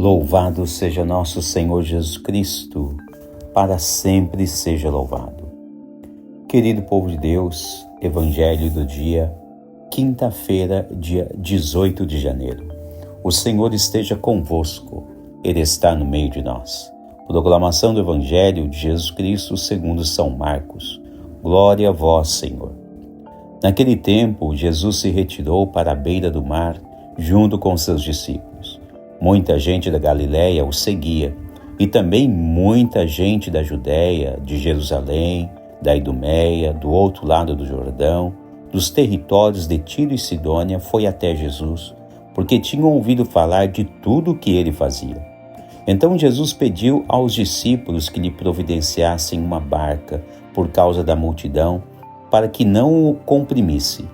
Louvado seja nosso Senhor Jesus Cristo, para sempre seja louvado. Querido povo de Deus, Evangelho do dia, quinta-feira, dia 18 de janeiro. O Senhor esteja convosco, Ele está no meio de nós. Proclamação do Evangelho de Jesus Cristo segundo São Marcos. Glória a vós, Senhor. Naquele tempo, Jesus se retirou para a beira do mar, junto com seus discípulos. Muita gente da Galiléia o seguia, e também muita gente da Judéia, de Jerusalém, da Idumeia, do outro lado do Jordão, dos territórios de Tiro e Sidônia, foi até Jesus, porque tinham ouvido falar de tudo o que ele fazia. Então Jesus pediu aos discípulos que lhe providenciassem uma barca por causa da multidão, para que não o comprimisse.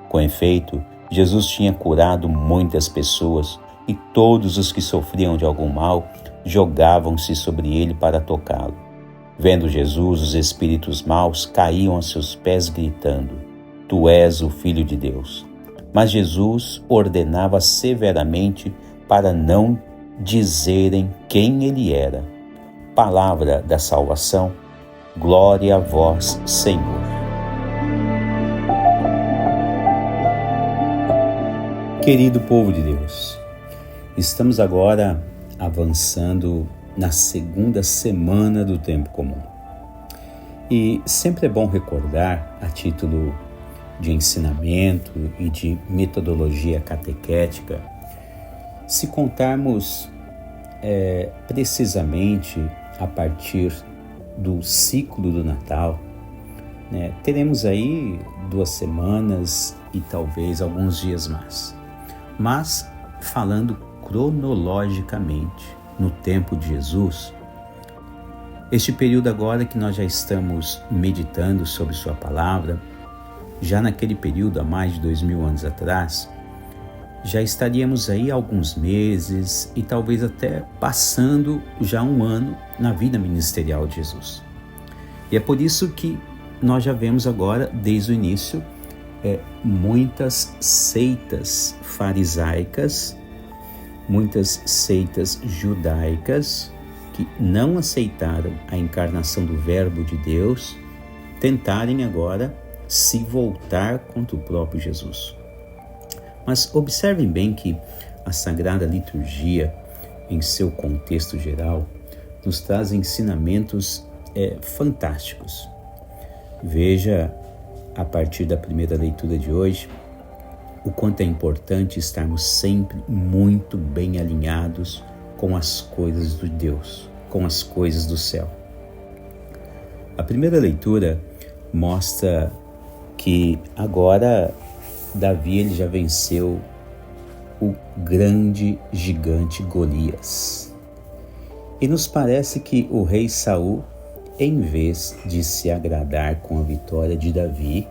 Com efeito, Jesus tinha curado muitas pessoas, e todos os que sofriam de algum mal jogavam-se sobre ele para tocá-lo. Vendo Jesus, os espíritos maus caíam a seus pés gritando: Tu és o Filho de Deus. Mas Jesus ordenava severamente para não dizerem quem ele era. Palavra da salvação. Glória a vós, Senhor. Querido povo de Deus, estamos agora avançando na segunda semana do tempo comum. E sempre é bom recordar, a título de ensinamento e de metodologia catequética, se contarmos precisamente a partir do ciclo do Natal, teremos aí 2 semanas e talvez alguns dias mais. Mas, falando cronologicamente no tempo de Jesus, este período agora que nós já estamos meditando sobre sua palavra, já naquele período, há mais de 2000 anos atrás, já estaríamos aí alguns meses e talvez até passando já um ano na vida ministerial de Jesus. E é por isso que nós já vemos agora, desde o início, muitas seitas farisaicas, muitas seitas judaicas que não aceitaram a encarnação do Verbo de Deus, tentarem agora se voltar contra o próprio Jesus. Mas observem bem que a Sagrada Liturgia, em seu contexto geral, nos traz ensinamentos fantásticos. Veja, a partir da primeira leitura de hoje, o quanto é importante estarmos sempre muito bem alinhados com as coisas de Deus, com as coisas do céu. A primeira leitura mostra que agora Davi ele já venceu o grande gigante Golias. E nos parece que o rei Saul, em vez de se agradar com a vitória de Davi,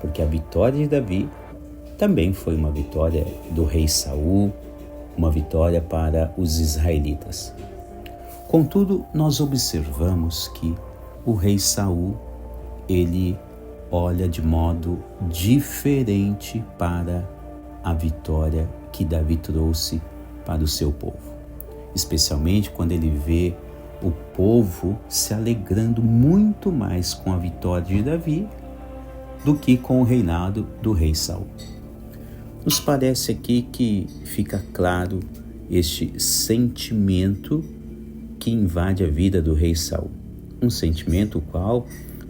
porque a vitória de Davi também foi uma vitória do rei Saul, uma vitória para os israelitas. Contudo, nós observamos que o rei Saul, ele olha de modo diferente para a vitória que Davi trouxe para o seu povo. Especialmente quando ele vê o povo se alegrando muito mais com a vitória de Davi do que com o reinado do rei Saul. Nos parece aqui que fica claro este sentimento que invade a vida do rei Saul. Um sentimento o qual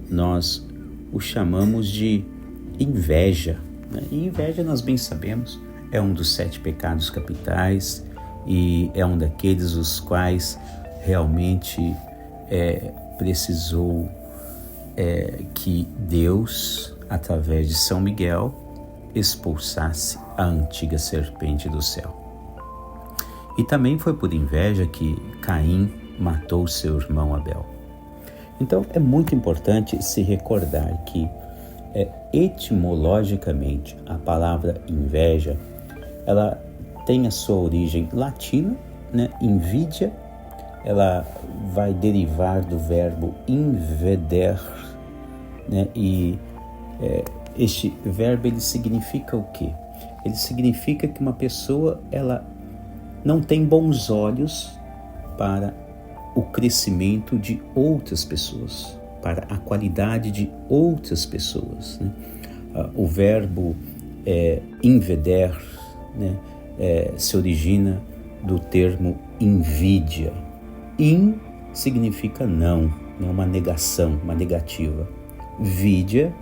nós o chamamos de inveja. E inveja, nós bem sabemos, é um dos 7 pecados capitais e é um daqueles os quais realmente precisou que Deus, através de São Miguel, expulsasse a antiga serpente do céu. E também foi por inveja que Caim matou seu irmão Abel. Então é muito importante se recordar que etimologicamente a palavra inveja, ela tem a sua origem latina, invidia. Ela vai derivar do verbo inveder, e este verbo ele significa o quê? Ele significa que uma pessoa ela não tem bons olhos para o crescimento de outras pessoas, para a qualidade de outras pessoas, né? O verbo inveder, né, se origina do termo invídia. In significa não, uma negação, uma negativa. Vídia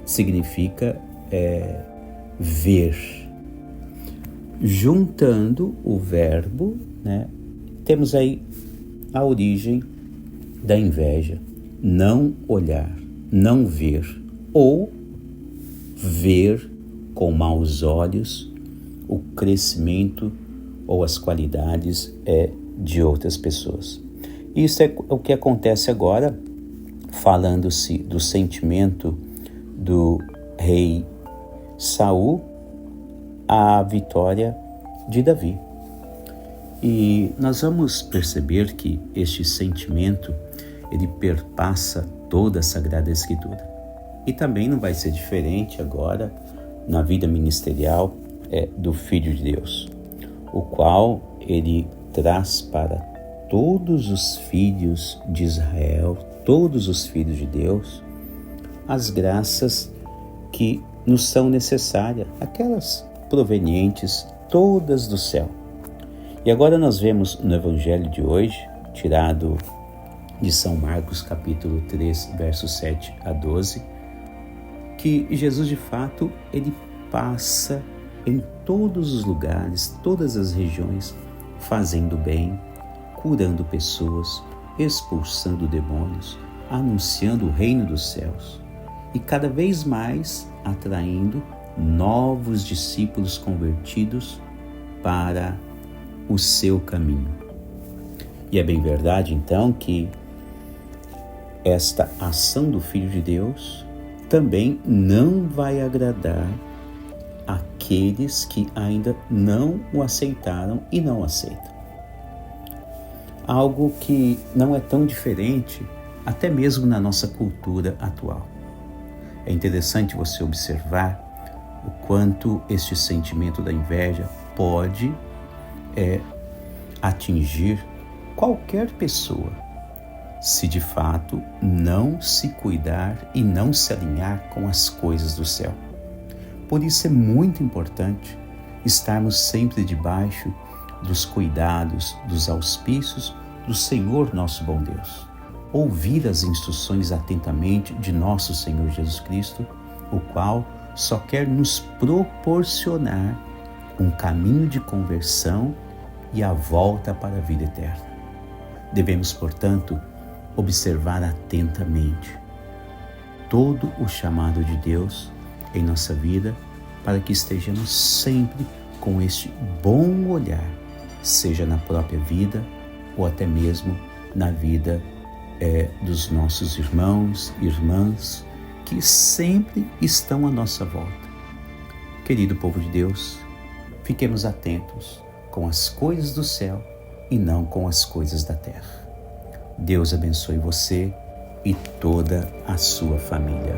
significa ver. Juntando o verbo, né, temos aí a origem da inveja. Não olhar, não ver, ou ver com maus olhos o crescimento ou as qualidades de outras pessoas. Isso é o que acontece agora, falando-se do sentimento do rei Saul à vitória de Davi. E nós vamos perceber que este sentimento, ele perpassa toda a Sagrada Escritura. E também não vai ser diferente agora na vida ministerial do Filho de Deus, o qual ele traz para todos os filhos de Israel, todos os filhos de Deus, as graças que nos são necessárias, aquelas provenientes todas do céu. E agora nós vemos no Evangelho de hoje, tirado de São Marcos, capítulo 3, versos 7 a 12, que Jesus, de fato, ele passa em todos os lugares, todas as regiões, fazendo bem, curando pessoas, expulsando demônios, anunciando o reino dos céus e cada vez mais atraindo novos discípulos convertidos para o seu caminho. E é bem verdade, então, que esta ação do Filho de Deus também não vai agradar aqueles que ainda não o aceitaram e não aceitam. Algo que não é tão diferente, até mesmo na nossa cultura atual. É interessante você observar o quanto este sentimento da inveja pode atingir qualquer pessoa, se de fato não se cuidar e não se alinhar com as coisas do céu. Por isso é muito importante estarmos sempre debaixo dos cuidados, dos auspícios do Senhor nosso bom Deus. Ouvir as instruções atentamente de nosso Senhor Jesus Cristo, o qual só quer nos proporcionar um caminho de conversão e a volta para a vida eterna. Devemos, portanto, observar atentamente todo o chamado de Deus em nossa vida, para que estejamos sempre com este bom olhar, seja na própria vida ou até mesmo na vida dos nossos irmãos e irmãs que sempre estão à nossa volta. Querido povo de Deus, fiquemos atentos com as coisas do céu e não com as coisas da terra. Deus abençoe você e toda a sua família.